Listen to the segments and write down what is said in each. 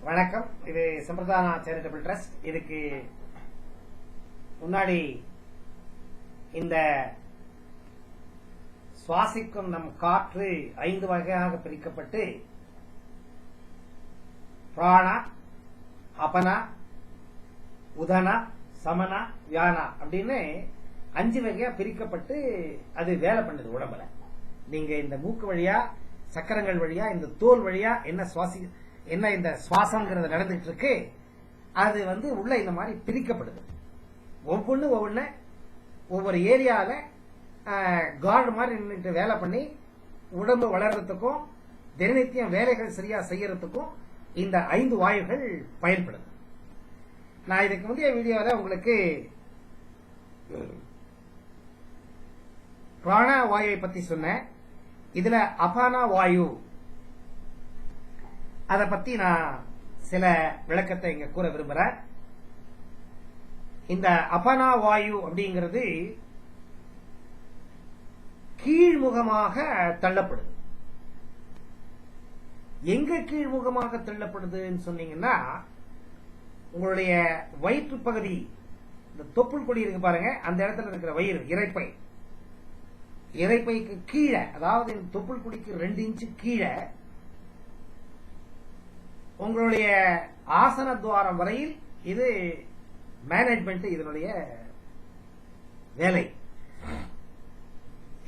வணக்கம். இது சம்பிரதான charitable trust. இதுக்கு முன்னாடி இந்த சுவாசிக்கும் நம் காற்று 5 வகையாக பிரிக்கப்பட்டு பிராணா, அபனா, உதனா, சமனா, வியானா அப்படின்னு 5 வகையா பிரிக்கப்பட்டு அது வேலை பண்ணுது உடம்புல. நீங்க இந்த மூக்கு வழியா, சக்கரங்கள் வழியா, இந்த தோல் வழியா என்ன இந்த சுவாசங்கிறது நடந்துட்டு இருக்கு, அது உள்ள இந்த மாதிரி பிரிக்கப்படுது. ஒவ்வொன்னு ஒவ்வொரு ஏரியால கார்டு மாதிரி நின்றுட்டு வேலை பண்ணி உடம்பு வளர்றதுக்கும் தினநித்தியம் வேலைகள் சரியா செய்யறதுக்கும் இந்த 5 வாயுகள் பயன்படுது. நான் இதுக்கு முந்தைய வீடியோவில் உங்களுக்கு பிராண வாயுவை பத்தி சொன்னேன். இதுல அபானா வாயு அதை பத்தி நான் சில விளக்கத்தை இங்க கூற விரும்புறேன். இந்த அபானா வாயு அப்படிங்கிறது கீழ்முகமாக தள்ளப்படுது. எங்க கீழ்முகமாக தள்ளப்படுதுன்னு சொன்னீங்கன்னா, உங்களுடைய வயிற்று பகுதி, இந்த தொப்புள் கொடி இருக்கு பாருங்க, அந்த இடத்துல இருக்கிற வயிறு, இரைப்பைக்கு கீழே, அதாவது தொப்புள் கொடிக்கு 2 இன்ச்சு கீழே உங்களுடைய ஆசன துவாரம் வரையில் இது மேனேஜ்மெண்ட், இதனுடைய வேலை.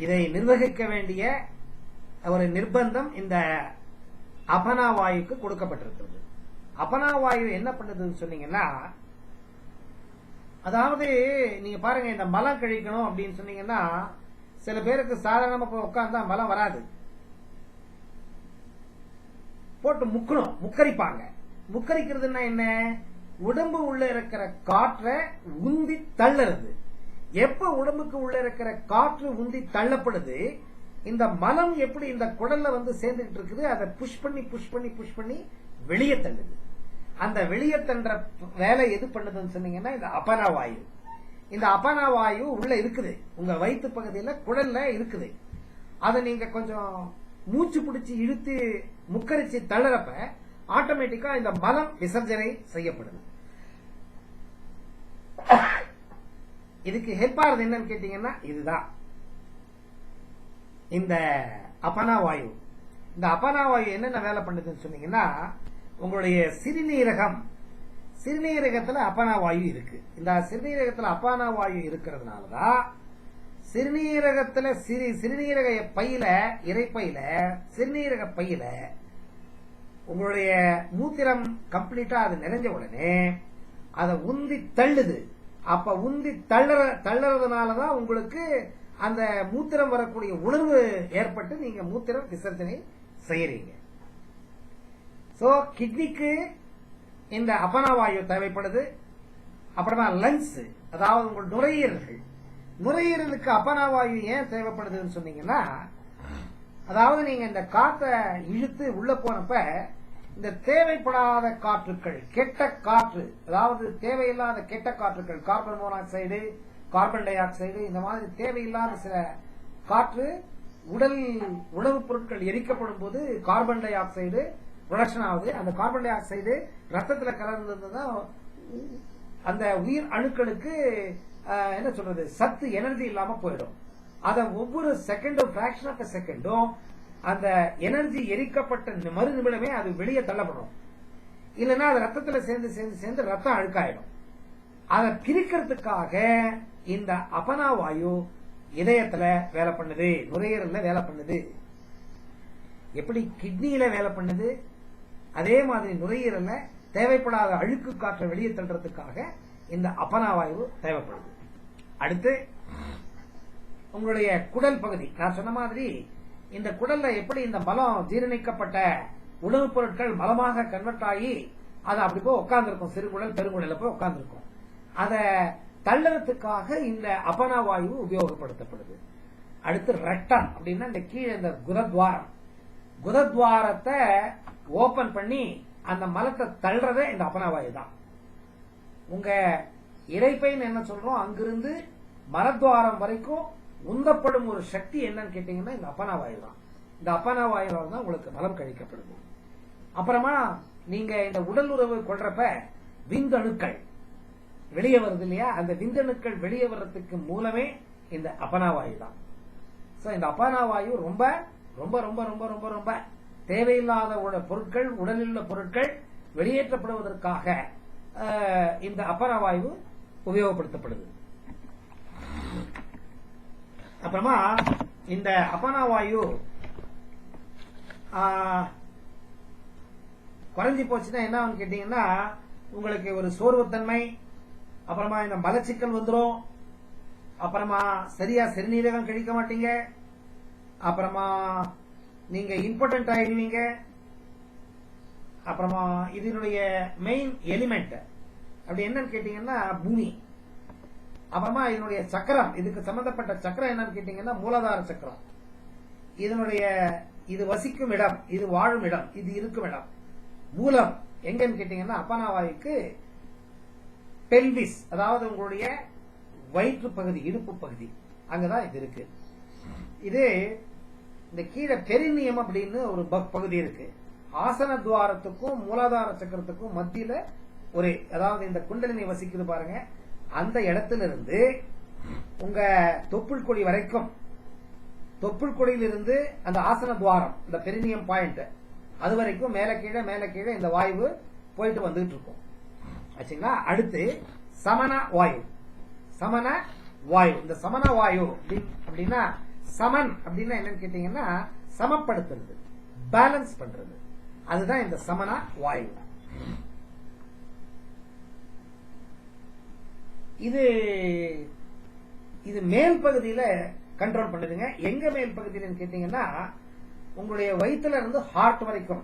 இதை நிர்வகிக்க வேண்டிய ஒரு நிர்பந்தம் இந்த அபனா வாயுக்கு கொடுக்கப்பட்டிருக்கிறது. அபனா வாயு என்ன பண்ணுதுன்னு சொன்னீங்கன்னா, அதாவது நீங்க பாருங்க, இந்த மலம் கழிக்கணும் அப்படின்னு சொன்னீங்கன்னா, சில பேருக்கு சாதாரணமா போய் உட்கார்ந்தா மலம் வராது, போட்டு முக்கரிப்பாங்க. முக்கரிக்கிறதுனா என்ன? உடம்பு உள்ள இருக்கிற காற்றை உந்தி தள்ளறது. எப்ப உடம்புக்கு உள்ள இருக்கிற காற்று உந்தி தள்ளப்படுது, இந்த மலம் எப்படி இந்த குடல்ல சேர்ந்துட்டு இருக்குது, அதை புஷ் பண்ணி வெளியே தள்ளுது. அந்த வெளியே தள்ளுற வேலை எது பண்ணுதுன்னு சொன்னீங்கன்னா இந்த அபனா வாயு. இந்த அபனா வாயு உள்ள இருக்குது, உங்க வயிற்று பகுதியில குடல்ல இருக்குது. அதை நீங்க கொஞ்சம் மூச்சு பிடிச்சு இழுத்து முக்கரிச்சு தள்ளறப்ப ஆட்டோமேட்டிக்கா இந்த மலம் விசர்ஜனை செய்யப்படுது. இதுக்கு ஹெல்ப் ஆகுது என்னன்னு கேட்டீங்கன்னா, இதுதான் இந்த அபனா வாயு. இந்த அபனா வாயு என்னென்ன வேலை பண்ணுதுன்னு சொன்னீங்கன்னா, உங்களுடைய சிறுநீரகத்துல அபனா வாயு இருக்கு. இந்த சிறுநீரகத்துல அபனா வாயு இருக்கிறதுனாலதான் சிறுநீரகத்துல சிறுநீரக பையில, இரைப்பையில, சிறுநீரக பையில உங்களுடைய மூத்திரம் கம்ப்ளீட்டா அது நிறைஞ்ச உடனே அதை உந்தி தள்ளுது. அப்ப உந்தி தள்ளுறதுனாலதான் உங்களுக்கு அந்த மூத்திரம் வரக்கூடிய உணர்வு ஏற்பட்டு நீங்க மூத்திரம் விசர்ஜனை செய்யறீங்க. சோ கிட்னிக்கு இந்த அபனா வாயு தேவைப்படுது. அப்புறமா லங்ஸ், அதாவது உங்கள் நுரையீரலுக்கு அபனா வாயு ஏன் தேவைப்படுதுன்னு சொன்னீங்கன்னா, அதாவது நீங்க இந்த காற்றை இழுத்து உள்ள போனப்ப இந்த தேவைப்படாத காற்றுக்கள், கெட்ட காற்று, அதாவது தேவையில்லாத கெட்ட காற்றுக்கள், carbon monoxide, carbon dioxide, இந்த மாதிரி தேவையில்லாத சில காற்று உணவுப் பொருட்கள் எரிக்கப்படும் போது கார்பன் டை ஆக்சைடு ப்ரொடக்ஷன் ஆகுது. அந்த கார்பன் டை ஆக்சைடு ரத்தத்துல கலந்துதான் அந்த உயிர் அணுக்களுக்கு என்ன சொல்றது, சத்து, எனர்ஜி இல்லாம போயிடும். அத ஒவ்வொரு செகண்டும், பிராக்ஷன் ஆஃப் செகண்டும் அந்த எனர்ஜி எரிக்கப்பட்ட மறு நிமிடமே அது வெளியே தள்ளப்படும். இல்லைன்னா அது ரத்தத்துல சேர்ந்து ரத்தம் அழுக்காயிடும். அதை பிரிக்கிறதுக்காக இந்த அபனா வாயு இதயத்துல வேலை பண்ணுது, நுரையீரல்ல வேலை பண்ணுது. எப்படி கிட்னியில வேலை பண்ணுது, அதே மாதிரி நுரையீரல்ல தேவைப்படாத அழுக்கு காற்றை வெளியே தள்ளுறதுக்காக இந்த அபனா வாயு தேவைப்படுது. அடுத்து உங்களுடைய குடல் பகுதி, நான் சொன்ன மாதிரி இந்த குடல்ல எப்படி இந்த மலம் ஜீரணிக்கப்பட்ட உணவுப் பொருட்கள் மலமாக கன்வெர்ட் ஆகி அது அப்படி போய் உட்கார்ந்துருக்கும், சிறுகுடல் பெருங்குடல போய் உட்கார்ந்துருக்கும். அதை தள்ளறதுக்காக இந்த அபனா வாயு உபயோகப்படுத்தப்படுது. அடுத்து ரெக்டம் அப்படின்னா இந்த கீழே இந்த குதத்வாரத்தை ஓபன் பண்ணி அந்த மலத்தை தள்ளுறதே இந்த அபனா வாயு தான். உங்க இரைப்பைன்னு என்ன சொல்றோம், அங்கிருந்து மலத்வாரம் வரைக்கும் உந்தப்படும் ஒரு சக்தி என்னன்னு கேட்டீங்கன்னா இந்த அபனா வாயு தான். இந்த அபனா வாயுவால் தான் உங்களுக்கு மலம் கழிக்கப்படுது. அப்புறமா நீங்க இந்த உடல் உறவு கொள்றப்ப விந்தணுக்கள் வெளியே வருது இல்லையா, அந்த விந்தணுக்கள் வெளியே வர்றதுக்கு மூலமே இந்த அபனாவாயு தான். இந்த அபனாவாயு ரொம்ப ரொம்ப ரொம்ப ரொம்ப ரொம்ப ரொம்ப தேவையில்லாத பொருட்கள், உடலில் உள்ள பொருட்கள் வெளியேற்றப்படுவதற்காக இந்த அபனாவாயு உபயோகப்படுத்தப்படுது. அப்புறமா இந்த அபனாவாயு குறைஞ்சி போச்சுன்னா என்ன கேட்டீங்கன்னா, உங்களுக்கு ஒரு சோர்வுத்தன்மை, அப்புறமா இந்த மலச்சிக்கல் வந்துடும், அப்புறமா சரியா சிறுநீரகம் கழிக்க மாட்டீங்க, அப்புறமா நீங்க இம்பார்ட்டன்ட் ஆயிடுவீங்க. அப்புறமா இதனுடைய மெயின் எலிமெண்ட் அப்படி என்னன்னு கேட்டீங்கன்னா பூமி. அப்புறமா இதனுடைய சக்கரம், இதுக்கு சம்பந்தப்பட்ட சக்கரம் என்னன்னு கேட்டீங்கன்னா மூலாதார சக்கரம். இது வசிக்கும் இடம், இது வாழும் இடம், இது இருக்கும் இடம். மூலம் எங்கன்னு கேட்டீங்கன்னா அபனாவாயுக்கு பெல்விஸ், அதாவது உங்களுடைய வயிற்று பகுதி, இடுப்பு பகுதி, அங்கதான் இது இருக்கு. இது இந்த கீழே பெரினியம் அப்படின்னு ஒரு பகுதி இருக்கு. ஆசன துவாரத்துக்கும் மூலாதார சக்கரத்துக்கும் மத்தியில ஒரு, அதாவது இந்த குண்டலினி வசிக்குது பாருங்க, அந்த இடத்திலிருந்து உங்க தொப்புள் கொடி வரைக்கும், தொப்புள் கொடியிலிருந்து அந்த ஆசன துவாரம், இந்த பெரினியம் பாயிண்ட், அது வரைக்கும் மேல கீழே மேல கீழே இந்த வாயு போயிட்டு வந்துட்டு இருக்கும். ஆச்சுங்களா? அடுத்து சமன வாயு. சமன வாயு, இந்த சமன வாயு அப்படின்னா, சமன் அப்படின்னா என்னன்னு கேட்டீங்கன்னா சமப்படுத்துறது, பேலன்ஸ் பண்றது, அதுதான் இந்த சமன வாயு. இது மேல் பகுதியில கண்ட்ரோல் பண்ணுதுங்க. எங்க மேல் பகுதியில கேட்டீங்கன்னா உங்களுடைய வயிற்றுல இருந்து ஹார்ட் வரைக்கும்,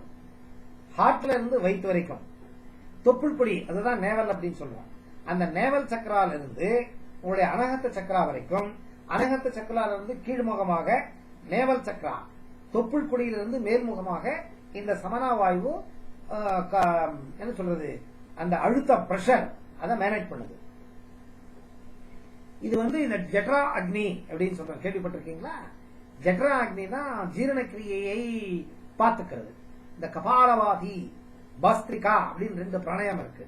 ஹார்ட்ல இருந்து வயிற்று வரைக்கும், தொப்புள் கொடி, அதுதான் நேவல் அப்படின்னு சொல்லுவோம். அந்த நேவல் சக்கரால இருந்து உங்களுடைய அனகத்த சக்கரா வரைக்கும், அனகத்த சக்கரால இருந்து கீழ்முகமாக நேவல் சக்கரா, தொப்புள் கொடியிலிருந்து மேல்முகமாக இந்த சமனா வாயு என்ன சொல்றது, அந்த அழுத்த பிரஷர் அதை மேனேஜ் பண்ணுது. இது இந்த ஜட்ரா அக்னி அப்படின்னு சொல்றோம், கேள்விப்பட்டிருக்கீங்களா? ஜட்ரா அக்னி தான் ஜீரணக்கிரியையை பார்த்துக்கிறது. இந்த கபாலவாதி, பஸ்திரிகா அப்படின்னு 2 பிராணாயாமம் இருக்கு.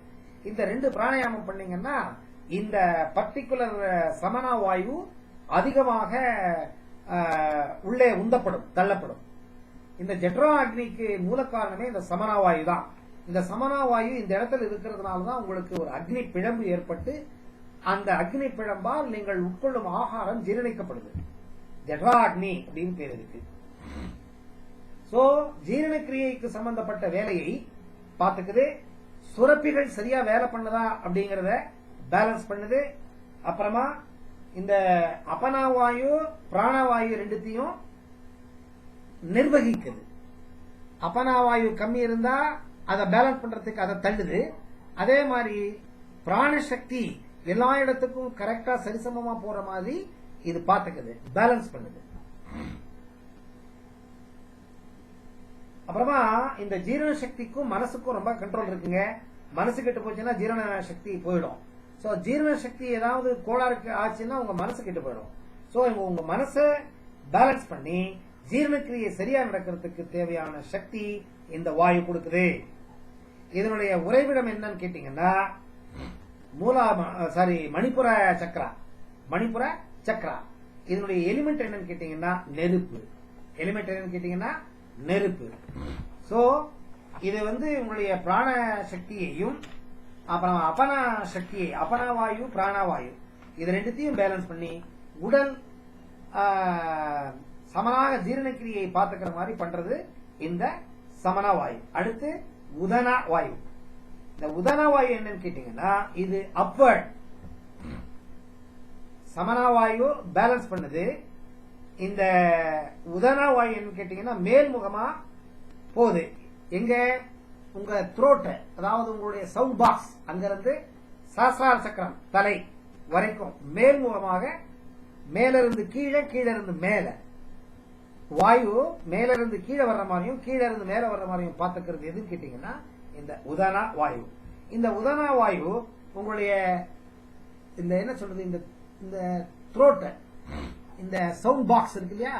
இந்த 2 பிராணாயாமம் பண்ணீங்கன்னா இந்த பர்டிகுலர் சமனா வாயு அதிகமாக உள்ளே உந்தப்படும், தள்ளப்படும். இந்த ஜட்ரா அக்னிக்கு மூல காரணமே இந்த சமனா வாயு தான். இந்த சமனா வாயு இந்த இடத்துல இருக்கிறதுனாலதான் உங்களுக்கு ஒரு அக்னி பிழம்பு ஏற்பட்டு அந்த அக்னி பிழம்பால் நீங்கள் உட்கொள்ளும் ஆகாரம் ஜீரணிக்கப்படுது. ஜட்ரா அக்னி அப்படின்னு பேர் இருக்கு. சோ ஜீரணக்கிரியைக்கு சம்பந்தப்பட்ட வேலையை பார்த்துக்குது. சுரப்பிகள் சரியா வேலை பண்ணுதா அப்படிங்கறத பேலன்ஸ் பண்ணுது. அப்புறமா இந்த அபனாவாயு பிராணவாயு ரெண்டுத்தையும் நிர்வகிக்குது. அபனாவாயு கம்மி இருந்தா அதை பேலன்ஸ் பண்றதுக்கு அதை தள்ளுது. அதே மாதிரி பிராணசக்தி எல்லா இடத்துக்கும் கரெக்டா சரிசமமா போற மாதிரி இது பார்த்துக்குது, பேலன்ஸ் பண்ணுது. அப்புறமா இந்த ஜீரண சக்திக்கும் மனசுக்கும் ரொம்ப கண்ட்ரோல் இருக்குங்க. மனசு கெட்டு போச்சுன்னா ஜீரண சக்தி போயிடும். சோ ஜீரண சக்தி ஏதாவது கோளாறு ஆச்சுன்னா உங்க மனசு கெட்டு போயிடும். சோ உங்க மனசை பேலன்ஸ் பண்ணி ஜீரணக்கிரியை சரியா நடக்கிறதுக்கு தேவையான சக்தி இந்த வாயு கொடுக்குது. இதனுடைய உறைவிடம் என்னன்னு கேட்டீங்கன்னா மணிப்புர சக்கரா. மணிப்புர சக்கரா இதனுடைய எலிமெண்ட் என்னன்னு கேட்டீங்கன்னா நெருப்பு. எலிமெண்ட் என்னன்னு கேட்டீங்கன்னா நெருப்பு. சோ இது உங்களுடைய பிராண சக்தியையும் அப்புறம் அபனா சக்தியை, அபனாவாயு பிராணவாயு, இது ரெண்டுத்தையும் பேலன்ஸ் பண்ணி உடல் சமனாக ஜீரணக்கிரியை பார்த்துக்கிற மாதிரி பண்றது இந்த சமன வாயு. அடுத்து உதன வாயு. இந்த உதன வாயு என்னன்னு கேட்டீங்கன்னா இது அப்வர்ட். சமனா வாயு பேலன்ஸ் பண்ணுது. இந்த உதன வாயு என்னன்னு கேட்டீங்கன்னா மேல்முகமா போகுது. எங்க உங்க த்ரோட், அதாவது உங்களுடைய சவுண்ட் பாக்ஸ், அங்கிருந்து சஹஸ்ரார சக்கரம் தலை வரைக்கும் மேல்முகமாக மேலிருந்து கீழே, கீழே இருந்து மேல வாயு மேல இருந்து கீழே வர்ற மாதிரியும் கீழே இருந்து மேல வர்ற மாதிரியும் பார்த்துக்கிறது எதுன்னு கேட்டீங்கன்னா இந்த உதானா வாயு. இந்த உதானா வாயு உங்களுடைய இந்த என்ன சொல்றது, இந்த த்ரோட், இந்த சவுண்ட் பாக்ஸ் இருக்கு இல்லையா,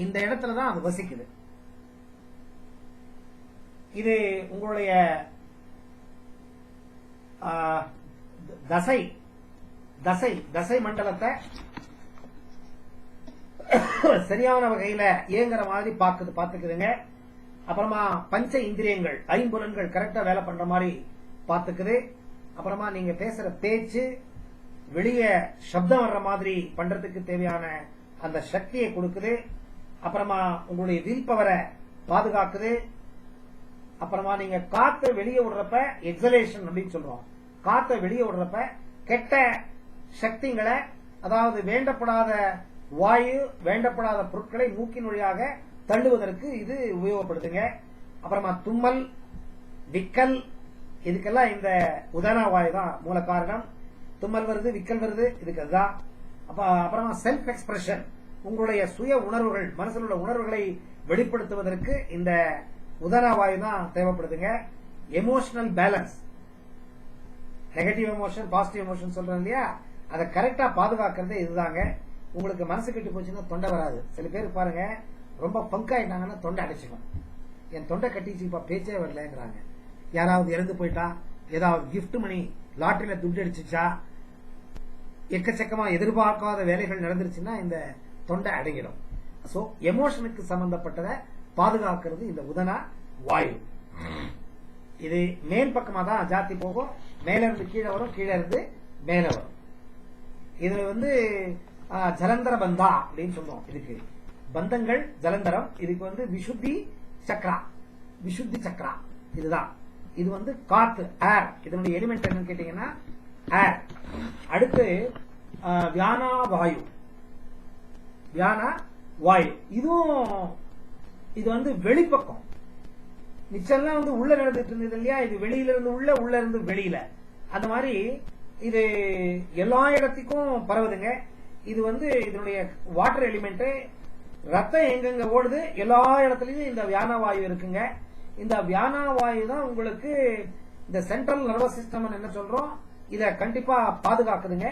இந்த இடத்துலதான் அது வசிக்குது. இது உங்களுடைய தசை தசை தசை மண்டலத்தை சரியான வகையில இயங்குற மாதிரி பாத்துக்குதுங்க. அப்புறமா பஞ்ச இந்திரியங்கள் ஐம்புலன்கள் கரெக்டா வேலை பண்ற மாதிரி பாத்துக்குது. அப்புறமா நீங்க பேசுற பேச்சு வெளியே சப்தம் வர்ற மாதிரி பண்றதுக்கு தேவையான அந்த சக்தியை கொடுக்குது. அப்புறமா உங்களுடைய வில் பவரை பாதுகாக்குது. அப்புறமா நீங்க காத்தை வெளியே விடுறப்ப எக்ஸலேஷன் அப்படின்னு சொல்றோம். காத்தை வெளியே விடுறப்ப கெட்ட சக்திகளை, அதாவது வேண்டப்படாத வாயு, வேண்டப்படாத பொருட்களை மூக்கின் வழியாக தள்ளுவதற்கு இது உபயோகப்படுதுங்க. அப்புறமா தும்மல், விக்கல், இதுக்கெல்லாம் இந்த உதாரண வாயு தான் மூல காரணம். தும்மல் வருது, விக்கல் வருது, இதுக்கு அதுதான். அப்புறமா செல்ஃப் எக்ஸ்பிரஷன், உங்களுடைய சுய உணர்வுகள், மனசில் உள்ள உணர்வுகளை வெளிப்படுத்துவதற்கு இந்த உதாரண வாயு தான் தேவைப்படுதுங்க. Emotional balance, negative emotion, positive emotion சொல்றோம் இல்லையா, அதை கரெக்டா பாதுகாக்கிறது இதுதாங்க. உங்களுக்கு மனசு கட்டி போச்சுன்னா தொண்டை வராது. சில பேர் பாருங்க ரொம்ப பங்க் ஆயிட்டாங்கன்னா தொண்டை அடைச்சிக்கும். என் தொண்டை கட்டிச்சு இப்ப பேச்சே வரலங்கிறாங்க. யாராவது இறந்து போயிட்டா, ஏதாவது கிஃப்ட் மணி லாட்டரியில துண்டு அடிச்சுச்சா, எக்கச்சக்கமா எதிர்பார்க்காத வேலைகள் நடந்துருச்சுன்னா இந்த தொண்டை அடங்கிடும். சோ எமோஷனுக்கு சம்பந்தப்பட்டதை பாதுகாக்கிறது இந்த உதனா வாயு. இது மேல் பக்கமா தான் ஜாத்தி போகும். மேல இருந்து கீழே வரும், கீழே இருந்து மேல வரும். இதுல ஜலந்தர பந்தா அப்படின்னு சொல்லுவோம். இதுக்கு பந்தங்கள் ஜலந்தரம். இதுக்கு விசுத்தி சக்ரா, விசுத்தி சக்ரா இதுதான். இது காத்து, ஏர். இதனுடைய எலிமெண்ட் என்னன்னு கேட்டீங்கன்னா ஏர். அடுத்து வியானா வாயு, வியானா வாயு. இதுவும் இது வெளிப்பக்கம். மிச்சம்லாம் உள்ள நடந்துட்டு இருந்தது இல்லையா, இது வெளியில இருந்து உள்ள, உள்ள இருந்து வெளியில. அந்த மாதிரி இது எல்லா இடத்துக்கும் பரவுதுங்க. இது இதனுடைய வாட்டர் எலிமெண்ட். ரத்தம் எங்கெங்க ஓடுது எல்லா இடத்துலயும் இந்த வியானா வாயு இருக்குங்க. இந்த வியானா வாயு தான் உங்களுக்கு இந்த சென்ட்ரல் நர்வஸ் சிஸ்டம் என்ன சொல்றோம், இத கண்டிப்பா பாதுகாக்குதுங்க.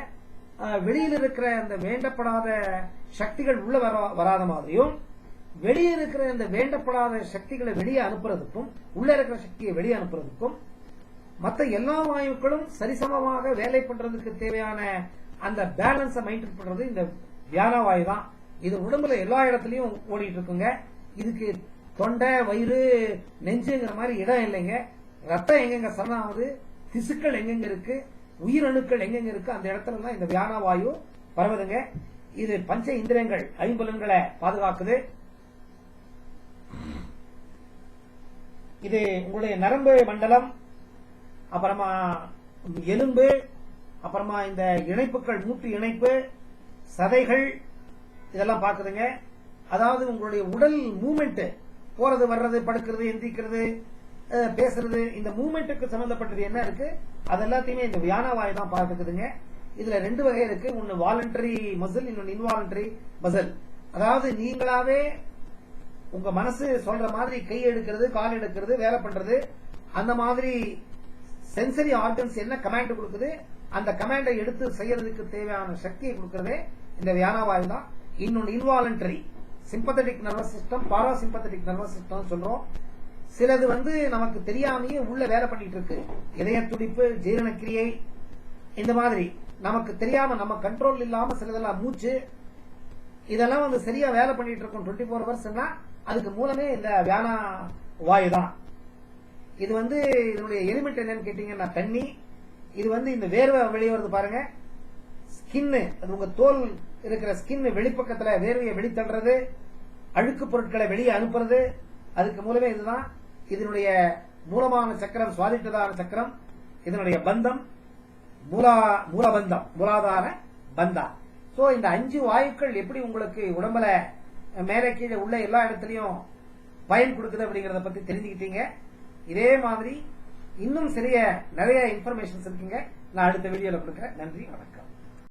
வெளியில் இருக்கிற இந்த வேண்டப்படாத சக்திகள் உள்ள வராத மாதிரியும், வெளியே இருக்கிற இந்த வேண்டப்படாத சக்திகளை வெளியே அனுப்புறதுக்கும், உள்ள இருக்கிற சக்தியை வெளியே அனுப்புறதுக்கும், மற்ற எல்லா வாயுக்களும் சரிசமமாக வேலை பண்றதுக்கு தேவையான அந்த பேலன்ஸை மெயின்டைன் பண்றது இந்த வியானா வாயு தான். இது உடம்புல எல்லா இடத்துலயும் ஓடிட்டு இருக்குங்க. இதுக்கு தொண்டை, வயிறு, நெஞ்சுங்கிற மாதிரி இடம் இல்லைங்க. ரத்தம் எங்கெங்க சரணாகுது, திசுக்கள் எங்கெங்க இருக்கு, உயிரணுக்கள் எங்கெங்க இருக்கு, அந்த இடத்துல தான் இந்த வியானா வாயு பரவுதுங்க. இது பஞ்ச இந்திரியங்கள் ஐம்புலன்களை பாதுகாக்குது. இது உங்களுடைய நரம்பு மண்டலம், அப்புறமா எலும்பு, அப்புறமா இந்த இணைப்புகள், மூட்டு இணைப்பு, சதைகள், இதெல்லாம் பாக்குதுங்க. அதாவது உங்களுடைய உடல் மூவ்மெண்ட், போறது வர்றது, படுக்கிறது, எந்திரிக்கிறது, பேசுறது, இந்த மூவ்மெண்ட்டுக்கு சம்பந்தப்பட்டது என்ன இருக்கு அது எல்லாத்தையுமே இந்த வியானா வாயு தான் பாத்துக்குதுங்க. இதுல ரெண்டு வகை இருக்கு. ஒன்னு வாலண்டரி மசில், இன்னொன்னு இன்வாலண்டரி மசில். அதாவது நீங்களாவே உங்க மனசு சொல்ற மாதிரி கை எடுக்கிறது, கால் எடுக்கிறது, வேலை பண்றது, அந்த மாதிரி சென்சரி ஆர்கன்ஸ் என்ன கமாண்ட் கொடுக்குது, அந்த கமாண்டை எடுத்து செய்யறதுக்கு தேவையான சக்தியை கொடுக்கறதே இந்த வியானா வாயு தான். இன்னொன்னு involuntary sympathetic nervous system, parasympathetic nervous system சொல்றோம். சிலது நமக்கு தெரியாமையே உள்ள வேலை பண்ணிட்டு இருக்கு. இதய துடிப்பு, ஜீரணக்கிரியை, இந்த மாதிரி நமக்கு தெரியாம, நம்ம கண்ட்ரோல் இல்லாம சிலதெல்லாம் மூச்சு, இதெல்லாம் சரியா வேலை பண்ணிட்டு இருக்கோம் 24 ஹவர்ஸ்னா அதுக்கு மூலமே இந்த வியானா வாயு தான். இது இதனுடைய எலிமெண்ட் என்னன்னு கேட்டீங்கன்னா தண்ணி. இது இந்த வேர்வை வெளியே வருது பாருங்க, ஸ்கின், அது உங்க தோல் இருக்கிற ஸ்கின் வெளிப்பக்கத்துல வேர்வையை வெளித்தள்ளுறது, அழுக்கு பொருட்களை வெளியே அனுப்புறது, அதுக்கு மூலமே இதுதான். இதனுடைய மூலமான சக்கரம் சுவாதிஷ்டான சக்கரம். இதனுடைய பந்தம் மூலபந்தம், மூலாதார பந்தா. சோ இந்த 5 வாயுக்கள் எப்படி உங்களுக்கு உடம்புல மேலே கீழே உள்ள எல்லா இடத்துலயும் பயன் கொடுக்குது அப்படிங்கறத பத்தி தெரிஞ்சுக்கிட்டீங்க. இதே மாதிரி இன்னும் நிறைய இன்ஃபர்மேஷன்ஸ் இருக்குங்க. நான் அடுத்த வீடியோல கொடுக்கிறேன். நன்றி, வணக்கம்.